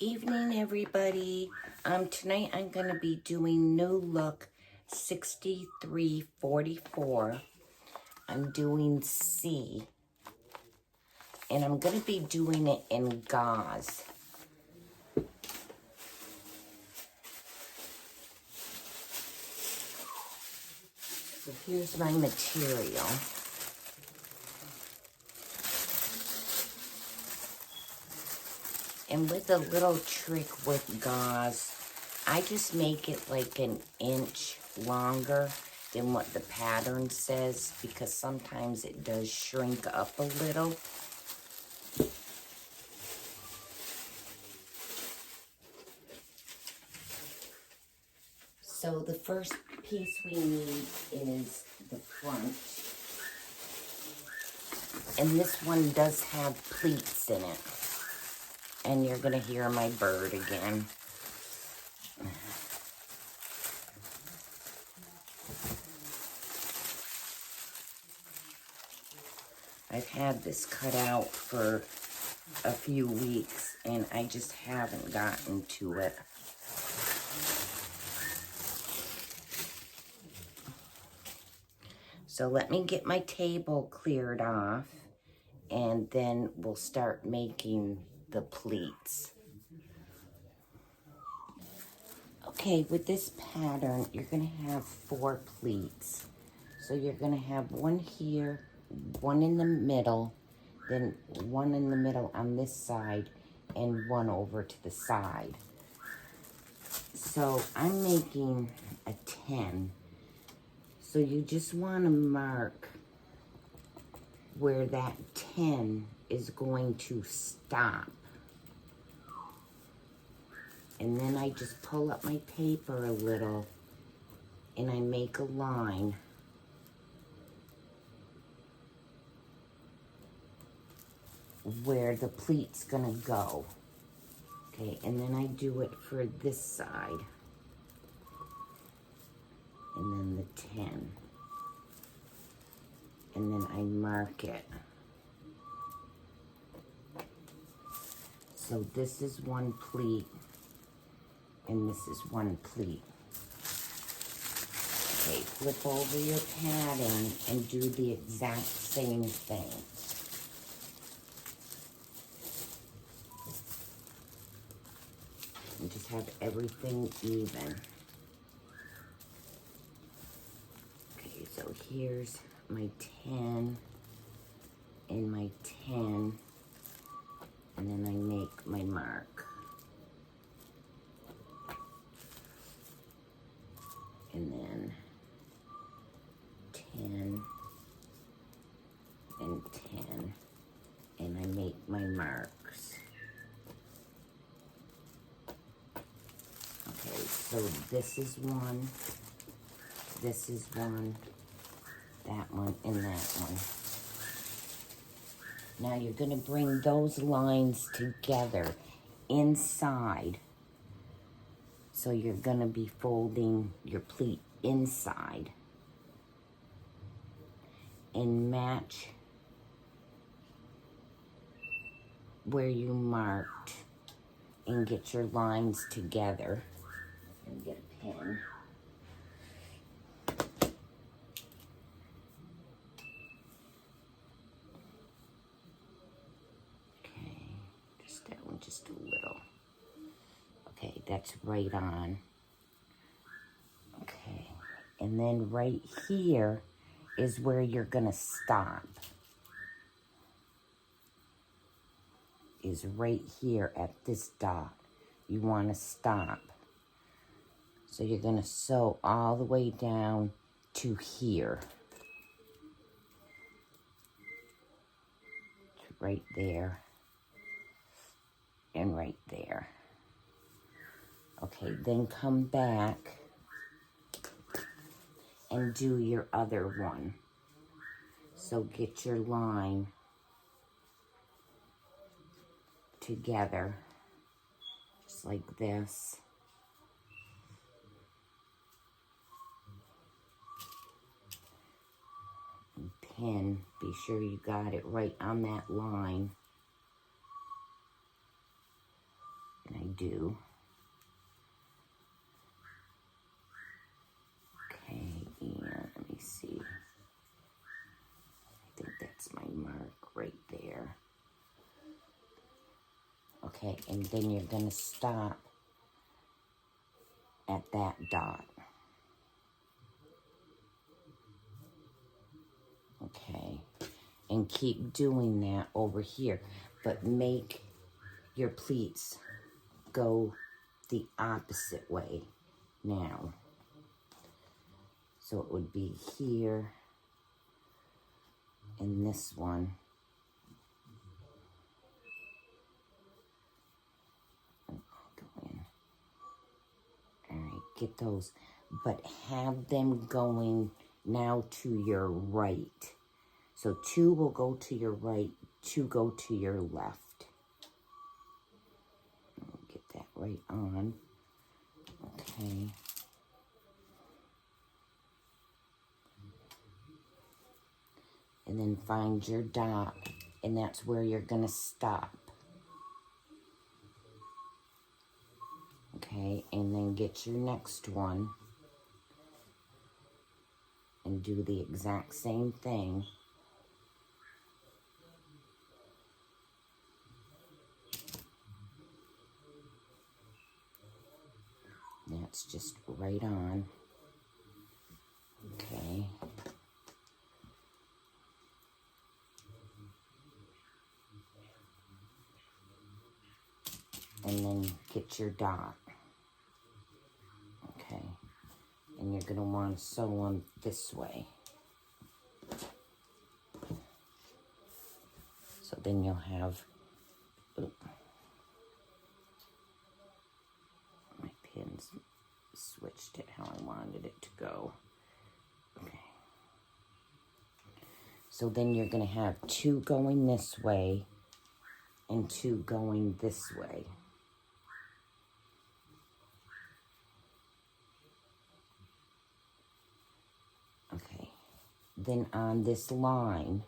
Evening, everybody. Tonight I'm going to be doing New Look 6344. I'm doing C, and I'm going to be doing it in gauze. So here's my material. And with a little trick with gauze, I just make it like an inch longer than what the pattern says, because sometimes it does shrink up a little. So the first piece we need is the front. And this one does have pleats in it. And you're gonna hear my bird again. I've had this cut out for a few weeks and I just haven't gotten to it. So let me get my table cleared off and then we'll start making the pleats. Okay, with this pattern, you're gonna have 4 pleats. So you're gonna have one here, one in the middle, then one in the middle on this side, and one over to the side. So I'm making a 10. So you just wanna mark where that 10 is going to stop. And then I just pull up my paper a little and I make a line. Where the pleat's gonna go. Okay, and then I do it for this side. And then the 10. And then I mark it. So this is one pleat. And this is one pleat. Okay, flip over your pattern and do the exact same thing. And just have everything even. Okay, so here's my 10 and my 10. And then I make my mark. And then 10 and 10, and I make my marks. Okay, so this is one, this is one, that one, and that one. Now you're gonna bring those lines together inside. So you're gonna be folding your pleat inside and match where you marked and get your lines together. And get a pen. Okay, just that one just a little. Okay, that's right on. Okay, and then right here is where you're gonna stop. Is right here at this dot. You wanna stop. So you're gonna sew all the way down to here. Right there. And right there. Okay, then come back and do your other one. So get your line together, just like this. And pin, be sure you got it right on that line. And I do. Okay, and let me see. I think that's my mark right there. Okay, and then you're going to stop at that dot. Okay, and keep doing that over here, but make your pleats go the opposite way now. So it would be here and this one. Go in. All right, get those, but have them going now to your right. So 2 will go to your right, 2 go to your left. Get that right on. Okay. And then find your dot, and that's where you're going to stop. Okay, and then get your next one and do the exact same thing. That's just right on. Okay. And then get your dot. Okay. And you're going to want to sew them this way. So then you'll have, my pins switched it how I wanted it to go. Okay. So then you're going to have 2 going this way and 2 going this way. Okay. Then on this line,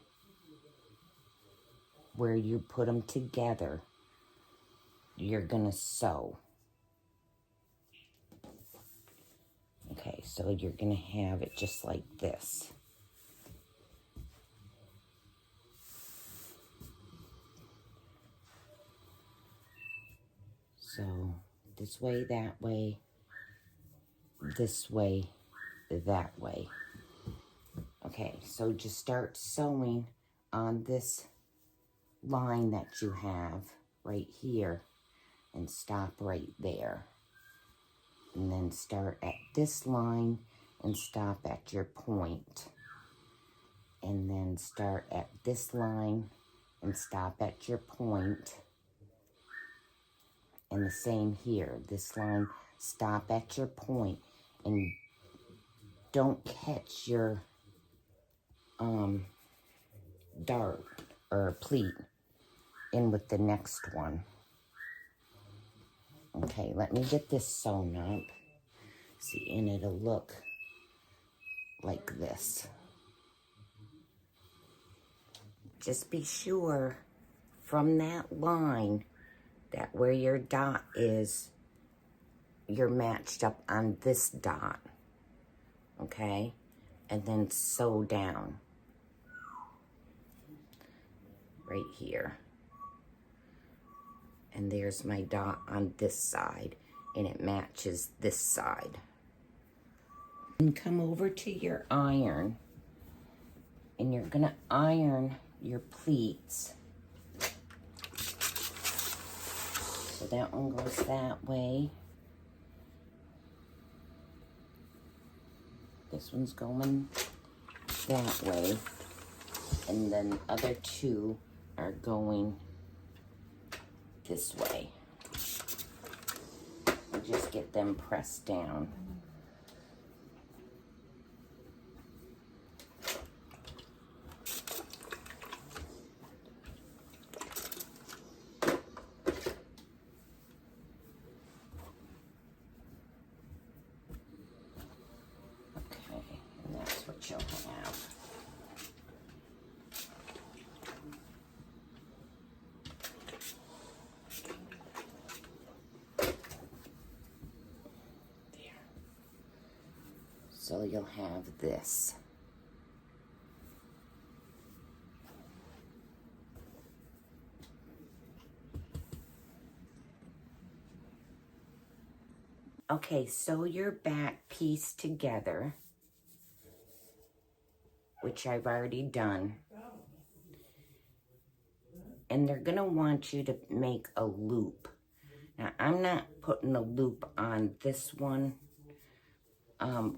where you put them together, you're going to sew. Okay, so you're going to have it just like this. So this way, that way, this way, that way. Okay, so just start sewing on this line that you have right here and stop right there. And then start at this line and stop at your point. And then start at this line and stop at your point. And the same here. This line, stop at your point. And don't catch your dart or pleat in with the next one. Okay, let me get this sewn up. See, and it'll look like this. Just be sure from that line that where your dot is, you're matched up on this dot. Okay? And then sew down. Right here. And there's my dot on this side, and it matches this side. And come over to your iron, and you're gonna iron your pleats. So that one goes that way. This one's going that way. And then the other 2 are going this way. And just get them pressed down. Okay, and that's what you'll have. So you'll have this. Okay, sew your back piece together, which I've already done. And they're gonna want you to make a loop. Now, I'm not putting a loop on this one.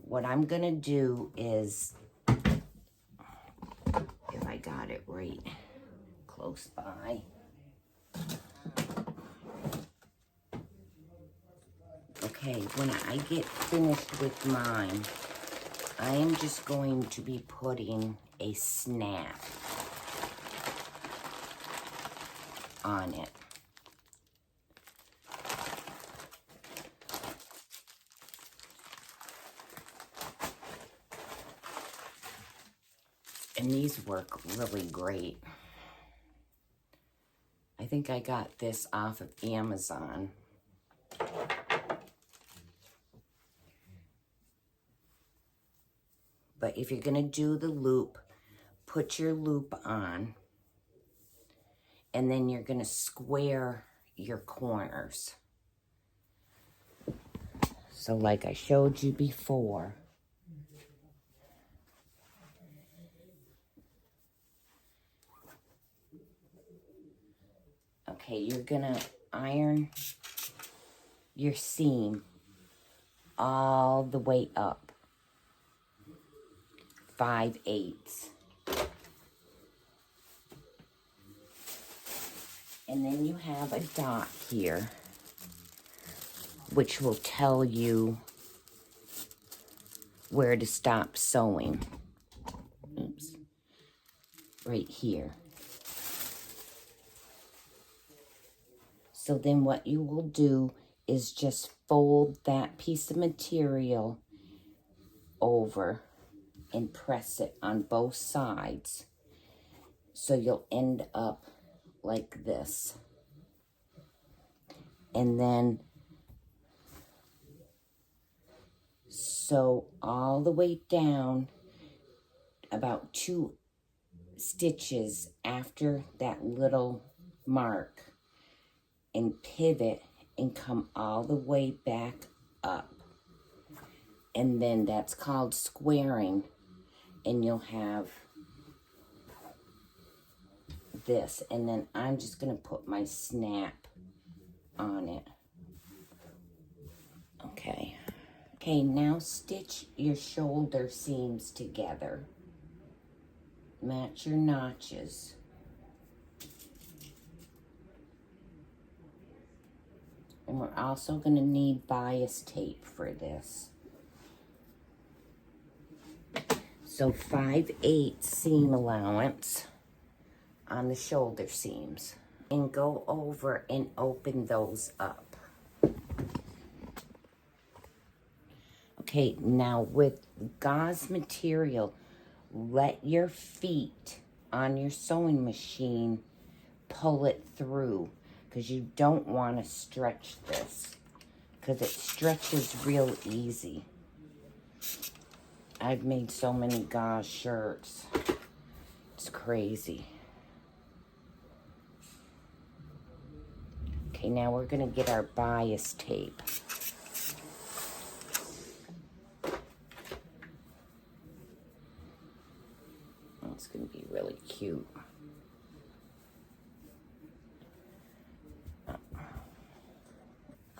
What I'm gonna do is, if I got it right, close by. Okay, when I get finished with mine, I am just going to be putting a snap on it. And these work really great. I think I got this off of Amazon. But if you're gonna do the loop, put your loop on, and then you're gonna square your corners. So like I showed you before, okay, you're gonna iron your seam all the way up, 5/8. And then you have a dot here, which will tell you where to stop sewing. Oops. Right here. So then what you will do is just fold that piece of material over and press it on both sides. So you'll end up like this. And then sew all the way down about 2 stitches after that little mark, and pivot and come all the way back up. And then that's called squaring, and you'll have this. And then I'm just gonna put my snap on it. Okay. Okay, now stitch your shoulder seams together. Match your notches. And we're also going to need bias tape for this. So 5/8 seam allowance on the shoulder seams. And go over and open those up. Okay, now with gauze material, let your feet on your sewing machine pull it through, because you don't want to stretch this, because it stretches real easy. I've made so many gauze shirts. It's crazy. Okay, now we're going to get our bias tape. It's going to be really cute.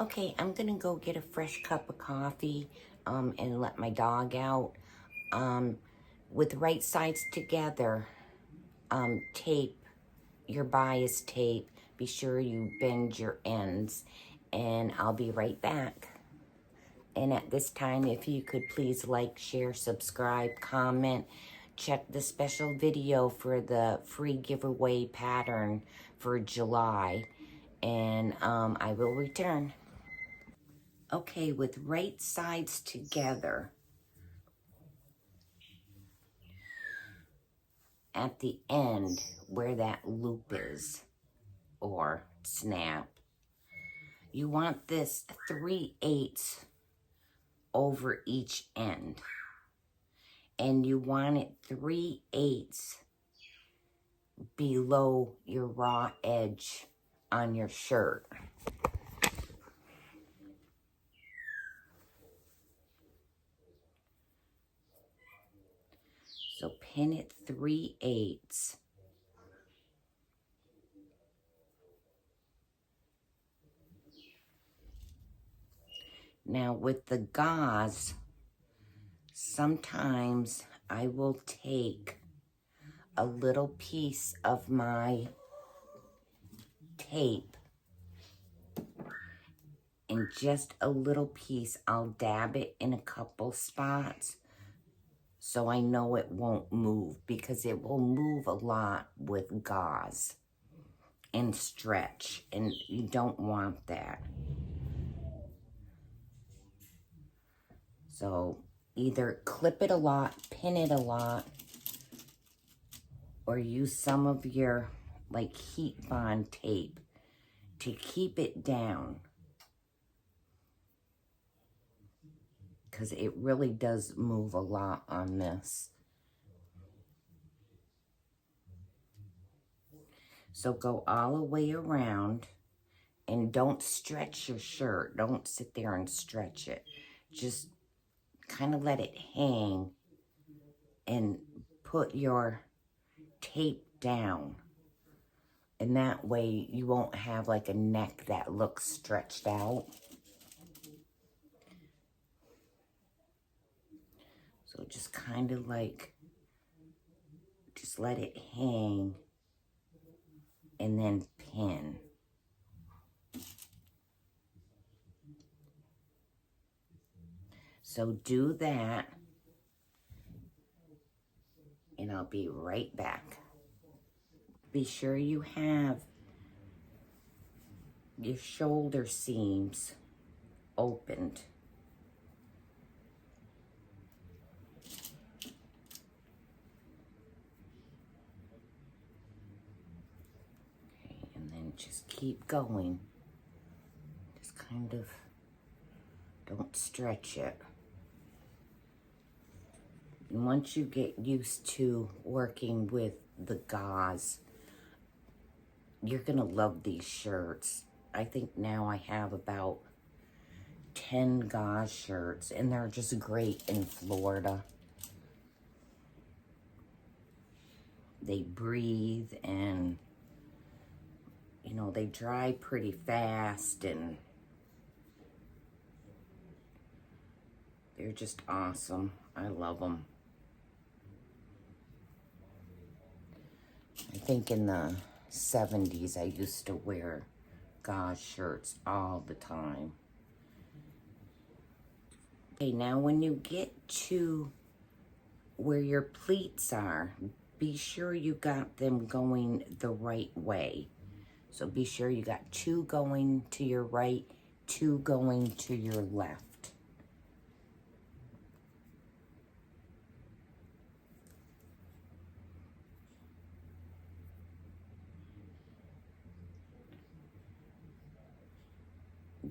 Okay, I'm going to go get a fresh cup of coffee and let my dog out. With right sides together, tape your bias tape. Be sure you bend your ends, and I'll be right back. And at this time, if you could please like, share, subscribe, comment, check the special video for the free giveaway pattern for July, and I will return. Okay, with right sides together, at the end where that loop is, or snap, you want this 3/8 over each end. and you want it 3/8 below your raw edge on your shirt. So pin it 3/8. Now with the gauze, sometimes I will take a little piece of my tape, and just a little piece, I'll dab it in a couple spots so I know it won't move, because it will move a lot with gauze and stretch, and you don't want that. So either clip it a lot, pin it a lot, or use some of your like heat bond tape to keep it down, because it really does move a lot on this. So go all the way around, and don't stretch your shirt. Don't sit there and stretch it. Just kind of let it hang and put your tape down. And that way you won't have like a neck that looks stretched out. So just kind of like, just let it hang and then pin. So do that, and I'll be right back. Be sure you have your shoulder seams opened. Okay, and then just keep going. Just kind of don't stretch it. And once you get used to working with the gauze, you're gonna love these shirts. I think now I have about 10 gauze shirts, and they're just great in Florida. They breathe, and you know, they dry pretty fast, and they're just awesome. I love them. I think in the 70s, I used to wear gauze shirts all the time. Okay, now when you get to where your pleats are, be sure you got them going the right way. So be sure you got 2 going to your right, 2 going to your left.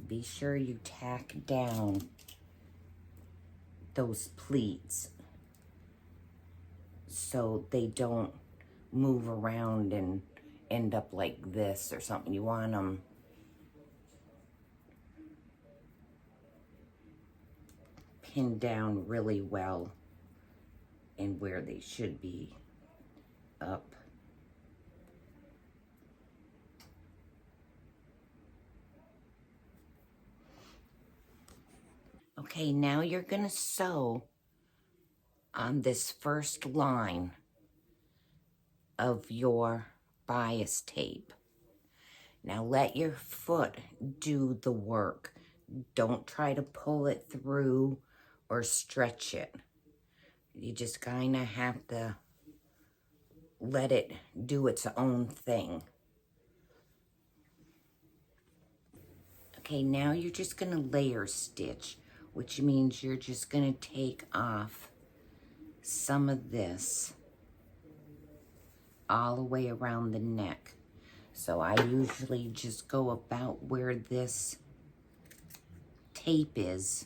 Be sure you tack down those pleats so they don't move around and end up like this or something. You want them pinned down really well and where they should be up. Okay, now you're gonna sew on this first line of your bias tape. Now let your foot do the work. Don't try to pull it through or stretch it. You just kind of have to let it do its own thing. Okay, now you're just gonna layer stitch, which means you're just gonna take off some of this all the way around the neck. So I usually just go about where this tape is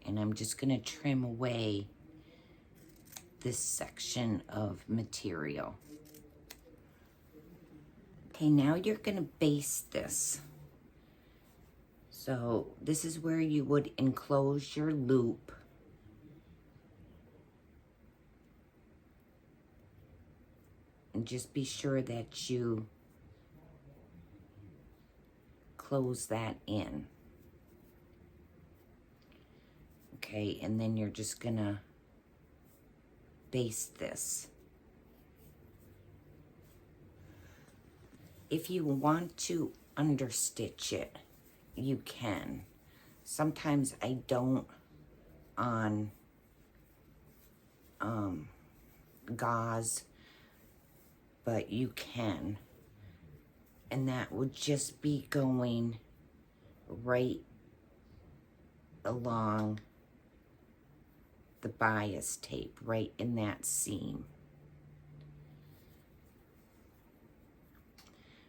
And I'm just gonna trim away this section of material. Okay, now you're gonna baste this. So this is where you would enclose your loop. And just be sure that you close that in. Okay, and then you're just gonna baste this. If you want to understitch it, you can. Sometimes I don't on gauze, but you can. And that would just be going right along the bias tape, right in that seam.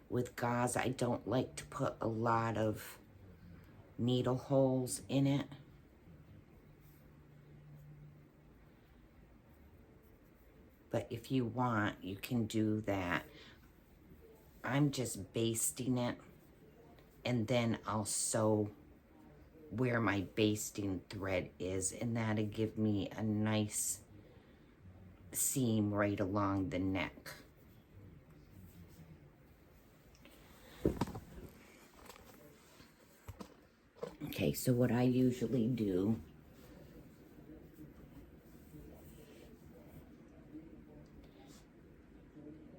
With gauze, I don't like to put a lot of needle holes in it. But if you want, you can do that. I'm just basting it, and then I'll sew where my basting thread is, and that'll give me a nice seam right along the neck. Okay, so what I usually do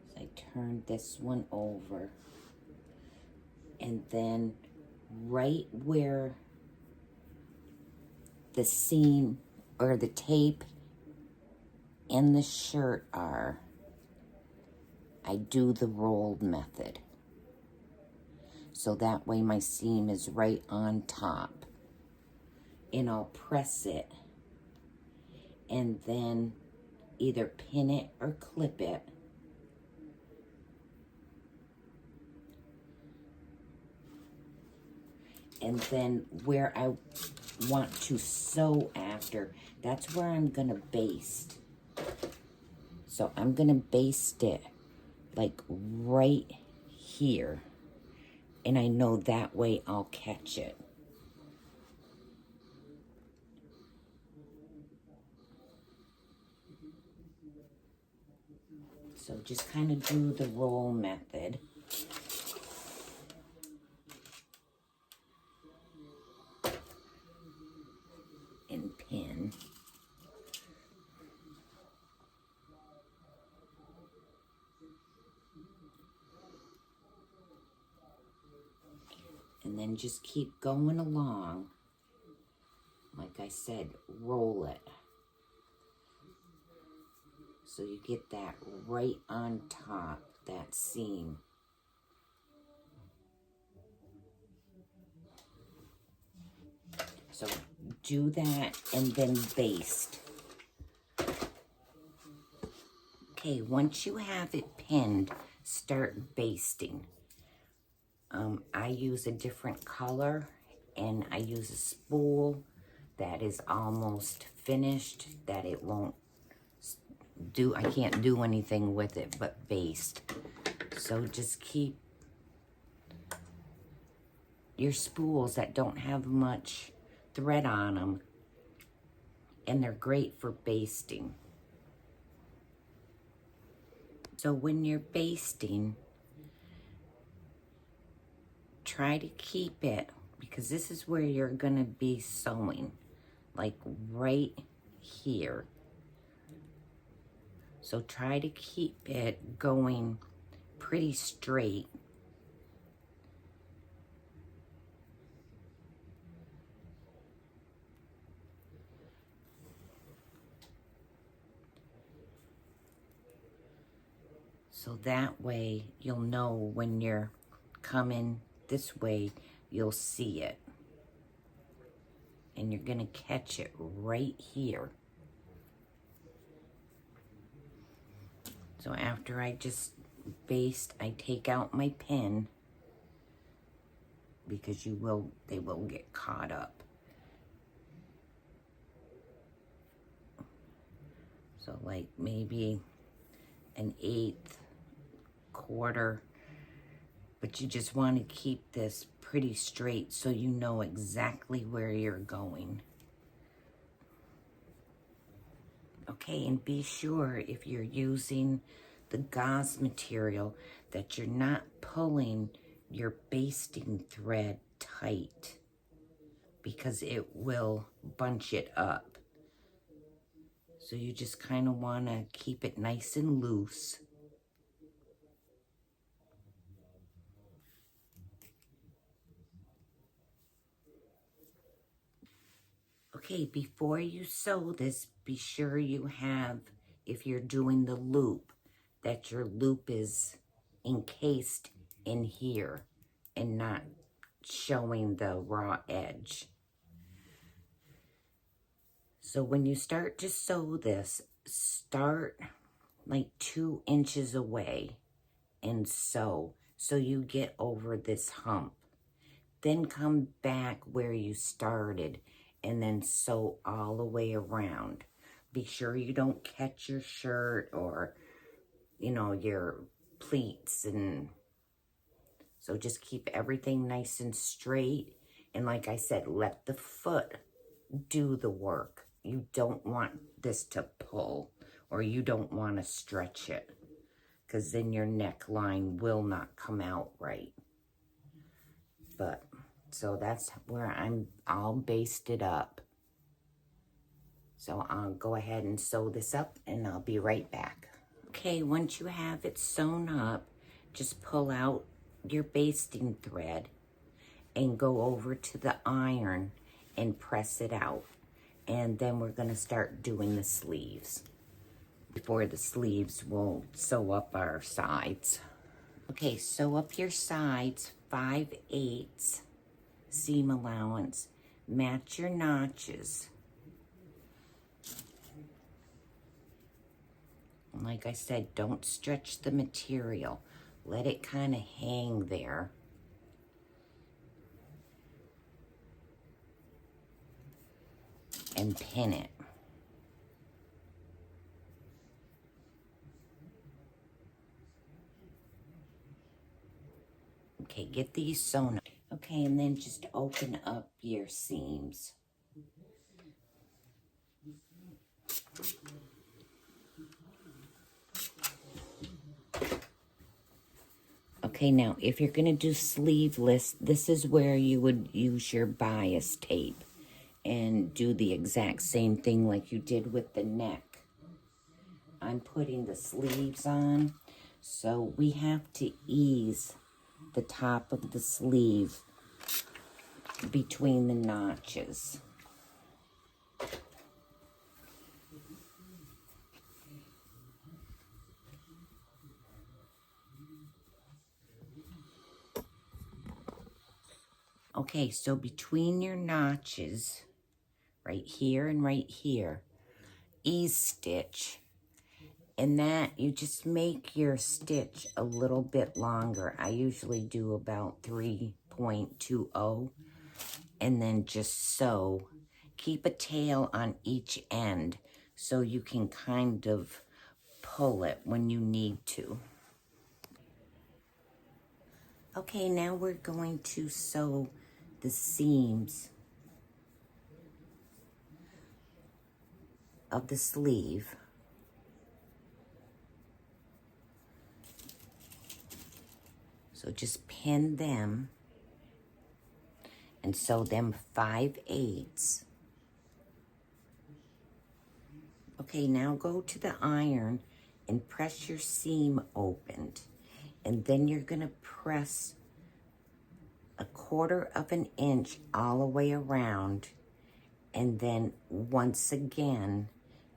is I turn this one over, and then right where the seam or the tape and the shirt are, I do the rolled method. So that way my seam is right on top. And I'll press it and then either pin it or clip it. And then where I want to sew after, that's where I'm gonna baste. So I'm gonna baste it like right here. And I know that way I'll catch it. So just kind of do the roll method. And pin. And then just keep going along. Like I said, roll it. So you get that right on top, that seam. So do that and then baste. Okay, once you have it pinned, start basting. I use a different color, and I use a spool that is almost finished, that it won't do, I can't do anything with it but baste. So just keep your spools that don't have much thread on them, and they're great for basting. So when you're basting, try to keep it, because this is where you're gonna be sewing, like right here. So try to keep it going pretty straight. So that way you'll know when you're coming this way, you'll see it. And you're gonna catch it right here. So after I just baste, I take out my pin, because they will get caught up. So like maybe an 1/8, quarter, but you just want to keep this pretty straight so you know exactly where you're going. Okay, and be sure if you're using the gauze material that you're not pulling your basting thread tight, because it will bunch it up. So you just kind of want to keep it nice and loose. Okay, before you sew this, be sure you have, if you're doing the loop, that your loop is encased in here and not showing the raw edge. So when you start to sew this, start like 2 inches away and sew so you get over this hump. Then come back where you started and then sew all the way around. Be sure you don't catch your shirt or, you know, your pleats. And so just keep everything nice and straight. And like I said, let the foot do the work. You don't want this to pull, or you don't want to stretch it, because then your neckline will not come out right. But so that's where I'm all basted up. So I'll go ahead and sew this up and I'll be right back. Okay, once you have it sewn up, just pull out your basting thread and go over to the iron and press it out. And then we're going to start doing the sleeves. Before the sleeves, we'll sew up our sides. Okay, sew up your sides 5/8 seam allowance. Match your notches. And like I said, don't stretch the material. Let it kind of hang there. And pin it. Okay, get these sewn up. Okay, and then just open up your seams. Okay, now if you're going to do sleeveless, this is where you would use your bias tape and do the exact same thing like you did with the neck. I'm putting the sleeves on, so we have to ease the top of the sleeve between the notches. Okay, so between your notches, right here and right here, ease stitch. And that, you just make your stitch a little bit longer. I usually do about 3.20, and then just sew. Keep a tail on each end so you can kind of pull it when you need to. Okay, now we're going to sew the seams of the sleeve. So just pin them and sew them 5/8. Okay, now go to the iron and press your seam opened. And then you're gonna press 1/4 of an inch all the way around, and then once again,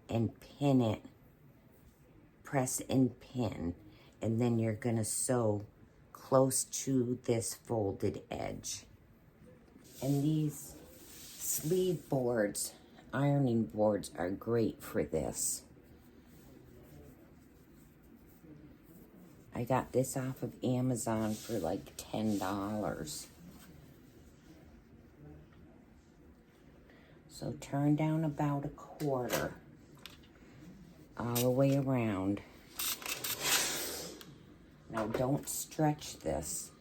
and pin it, press and pin, and then you're gonna sew close to this folded edge. And these sleeve boards, ironing boards, are great for this. I got this off of Amazon for like $10. So turn down about 1/4. all the way around. Now don't stretch this.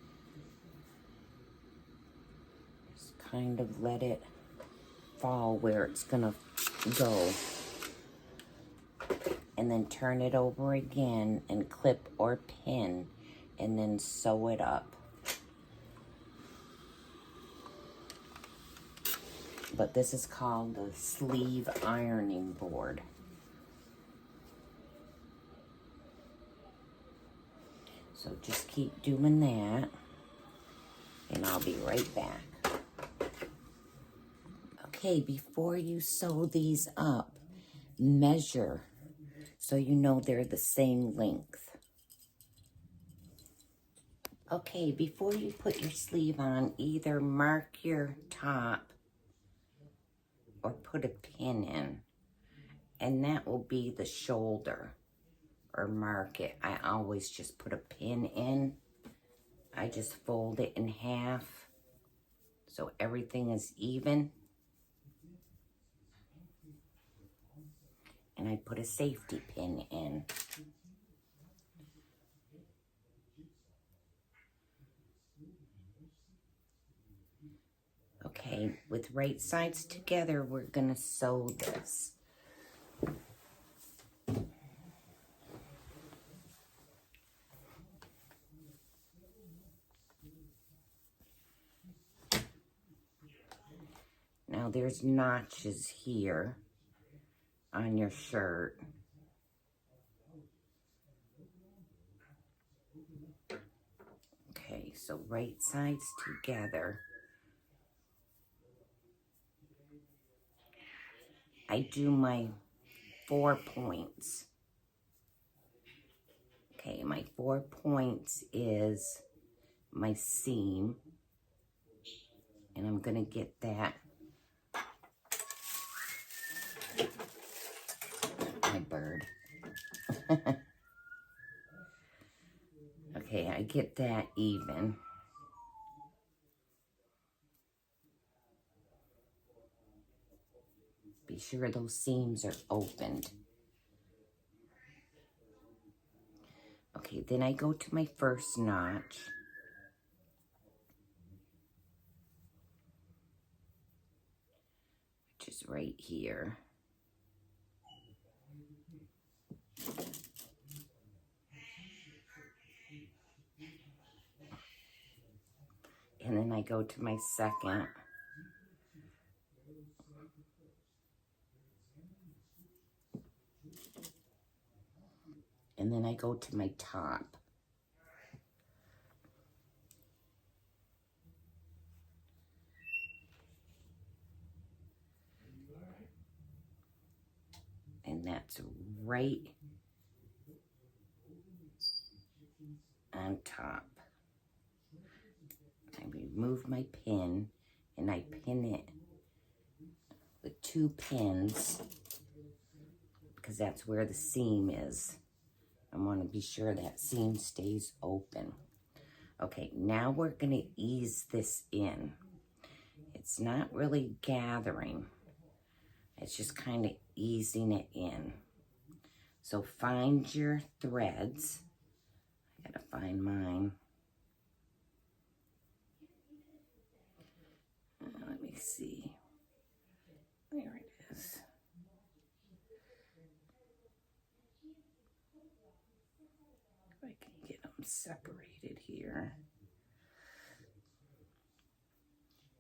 Just kind of let it fall where it's gonna go. And then turn it over again and clip or pin and then sew it up. But this is called the sleeve ironing board. So just keep doing that, and I'll be right back. Okay, before you sew these up, measure so you know they're the same length. Okay, before you put your sleeve on, either mark your top or put a pin in, and that will be the shoulder, or mark it. I always just put a pin in. I just fold it in half so everything is even. And I put a safety pin in. Okay, with right sides together, we're gonna sew this. Now there's notches here on your shirt. Okay, so right sides together. I do my 4 points. Okay, my 4 points is my seam. And I'm gonna get that. My bird. Okay, I get that even. Be sure those seams are opened. Okay, then I go to my first notch. Which is right here. And then I go to my second. And then I go to my top. And that's right on top. I remove my pin and I pin it with 2 pins because that's where the seam is. I want to be sure that seam stays open. Okay, now we're going to ease this in. It's not really gathering. It's just kind of easing it in. So find your threads. I gotta find mine. Let me see. There it is. If I can get them separated here.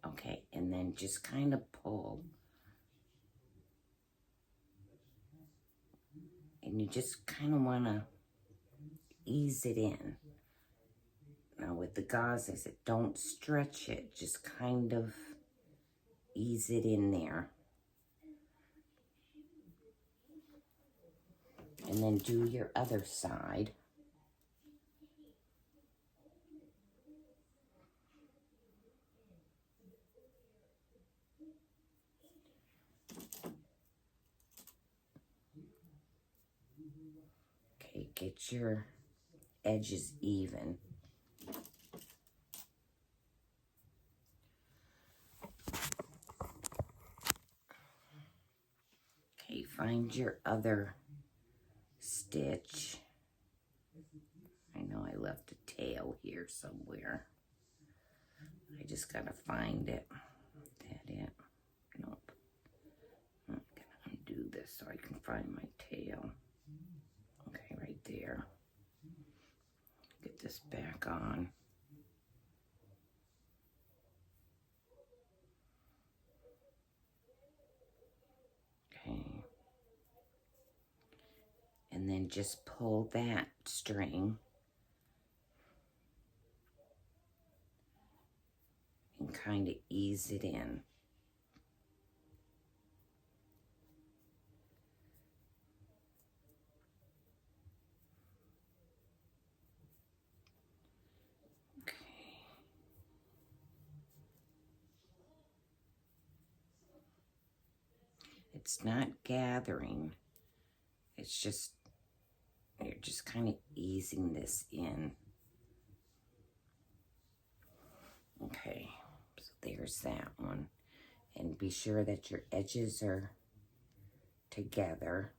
Okay, and then just kind of pull. And you just kind of want to ease it in. Now with the gauze, I said don't stretch it. Just kind of ease it in there. And then do your other side. Okay, get your edges even. Okay, find your other stitch. I know I left a tail here somewhere. I just gotta find it. That it? Nope. I'm gonna undo this so I can find my tail. Okay, right there. Get this back on. Okay. And then just pull that string and kind of ease it in. Okay. It's not gathering. It's just, you're just kind of easing this in. Okay, so there's that one. And be sure that your edges are together.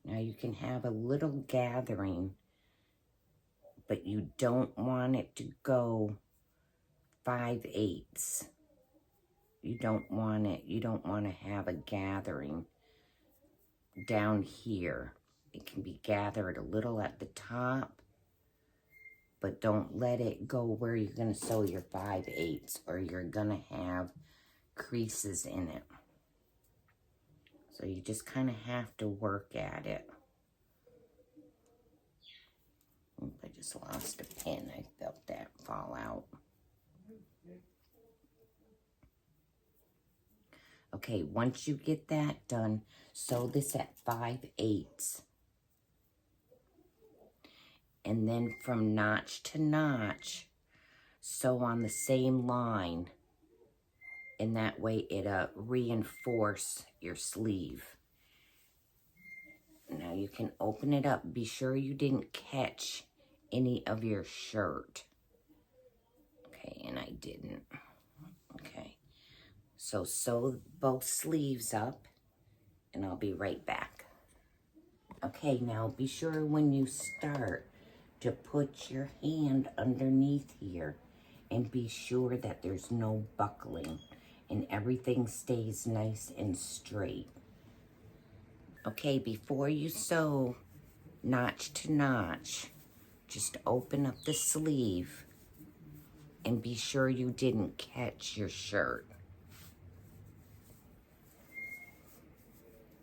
Now you can have a little gathering, but you don't want it to go 5/8. You don't want to have a gathering down here. It can be gathered a little at the top, but don't let it go where you're going to sew your 5/8 or you're going to have creases in it. So you just kind of have to work at it. Oop, I just lost a pin. I felt that fall out. Okay, once you get that done, sew this at 5/8. And then from notch to notch, sew on the same line. And that way it reinforce your sleeve. Now you can open it up. Be sure you didn't catch any of your shirt. Okay, and I didn't. Okay, so sew both sleeves up and I'll be right back. Okay, now be sure when you start to put your hand underneath here and be sure that there's no buckling and everything stays nice and straight. Okay, before you sew notch to notch, just open up the sleeve and be sure you didn't catch your shirt.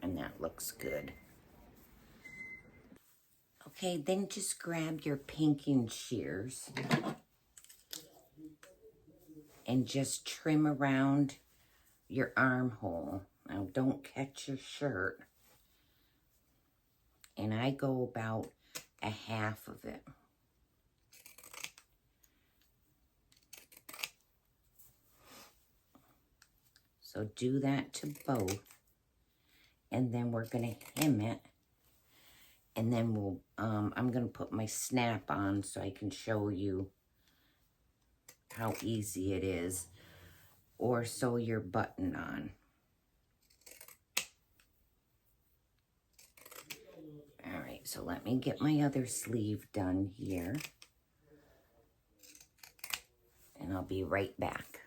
And that looks good. Okay, then just grab your pinking shears and just trim around your armhole. Now don't catch your shirt. And I go about a half of it. So do that to both. And then we're gonna hem it. And then we'll, I'm gonna put my snap on so I can show you how easy it is. Or sew your button on. All right, so let me get my other sleeve done here. And I'll be right back.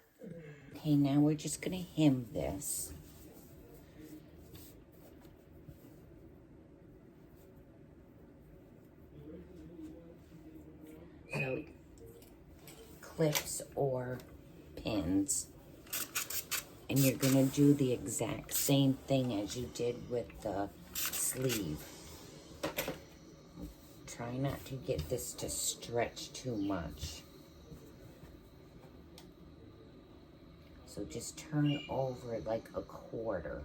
Okay, now we're just gonna hem this. So, clips or pins. And you're gonna do the exact same thing as you did with the sleeve. Try not to get this to stretch too much. So just turn over like a quarter.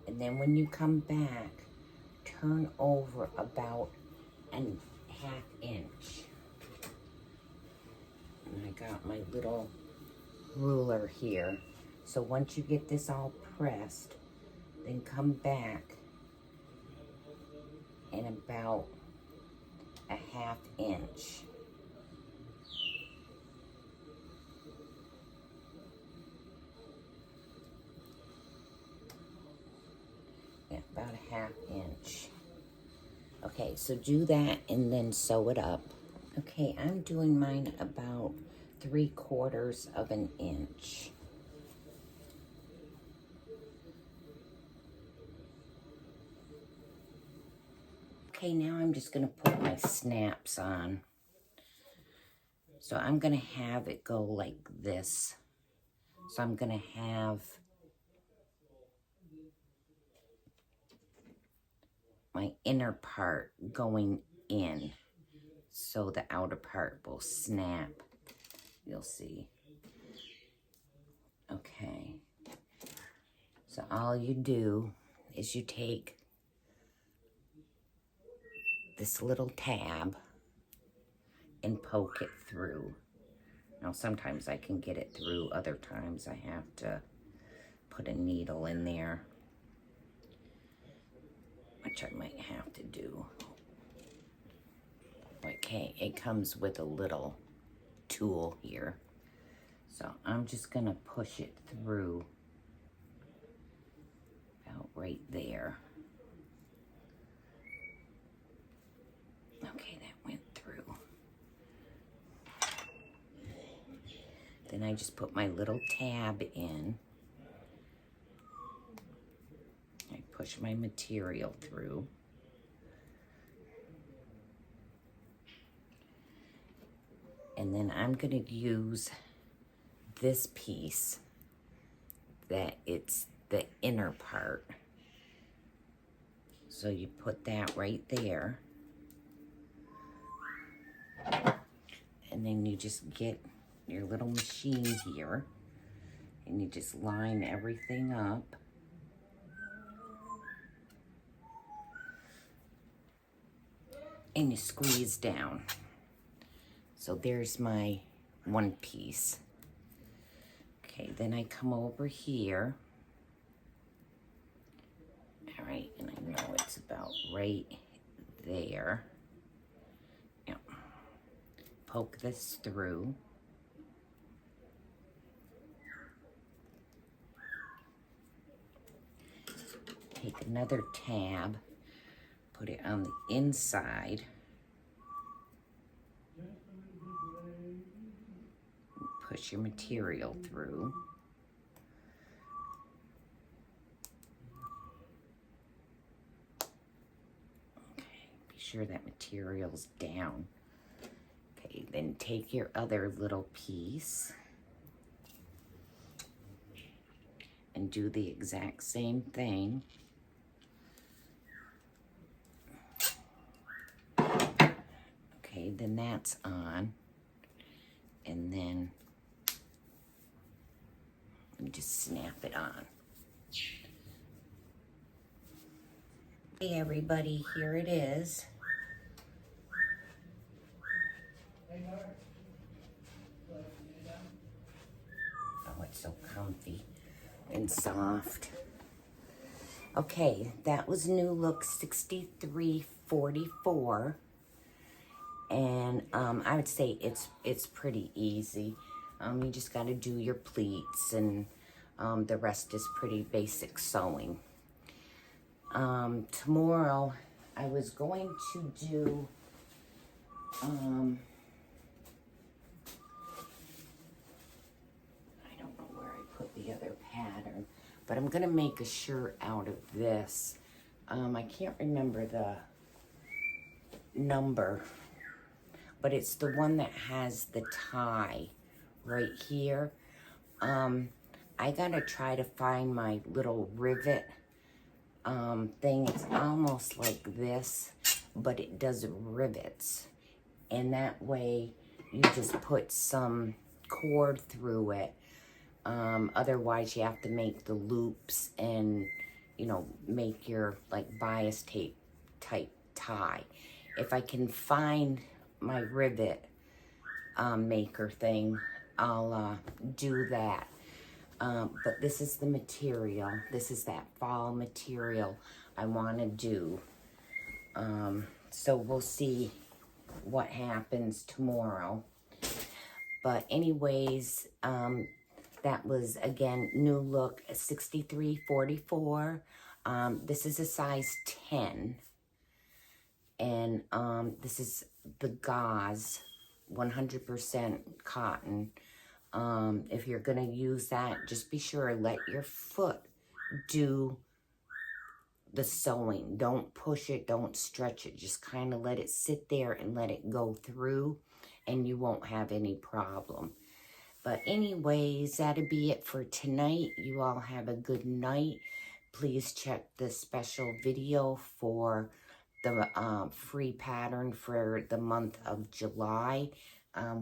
And then when you come back, turn over about a ½ inch. And I got my little ruler here. So once you get this all pressed, then come back in about a 1/2 inch. Yeah, about a 1/2 inch. Okay, so do that and then sew it up. Okay, I'm doing mine about 3/4 of an inch. Okay, now I'm just gonna put my snaps on. So I'm gonna have it go like this. So I'm gonna have my inner part going in, so the outer part will snap. You'll see. Okay. So all you do is you take this little tab and poke it through. Now sometimes I can get it through, other times I have to put a needle in there, which I might have to do. Okay, it comes with a little tool here. So I'm just gonna push it through about right there. Okay, that went through. Then I just put my little tab in. I push my material through. And then I'm gonna use this piece that it's the inner part. So you put that right there. And then you just get your little machine here and you just line everything up. And you squeeze down. So there's my one piece. Okay, then I come over here. All right, and I know it's about right there. Yep. Poke this through. Take another tab, put it on the inside. Push your material through. Okay, be sure that material's down. Okay, then take your other little piece and do the exact same thing. Okay, then that's on. And then you just snap it on. Hey everybody, here it is. Oh, it's so comfy and soft. Okay, that was New Look 6344. And I would say it's pretty easy. You just got to do your pleats, and the rest is pretty basic sewing. Tomorrow I was going to do I don't know where I put the other pattern, but I'm gonna make a shirt out of this. I can't remember the number, but it's the one that has the tie right here. I gotta try to find my little rivet thing. It's almost like this, but it does rivets. And that way you just put some cord through it. Otherwise you have to make the loops and, you know, make your like bias tape type tie. If I can find my rivet maker thing, I'll do that. But this is the material. This is that fall material I want to do. So we'll see what happens tomorrow. But anyways, that was, again, new look 6344. This is a size 10. And this is the gauze, 100% cotton. If you're going to use that, just be sure let your foot do the sewing. Don't push it, don't stretch it. Just kind of let it sit there and let it go through, and you won't have any problem. But anyways, that'll be it for tonight. You all have a good night. Please check the special video for the free pattern for the month of July.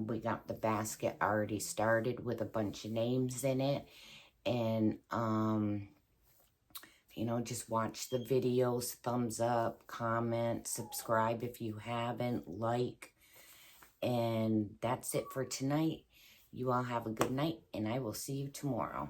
We got the basket already started with a bunch of names in it. And, you know, just watch the videos, thumbs up, comment, subscribe if you haven't, like. And that's it for tonight. You all have a good night, and I will see you tomorrow.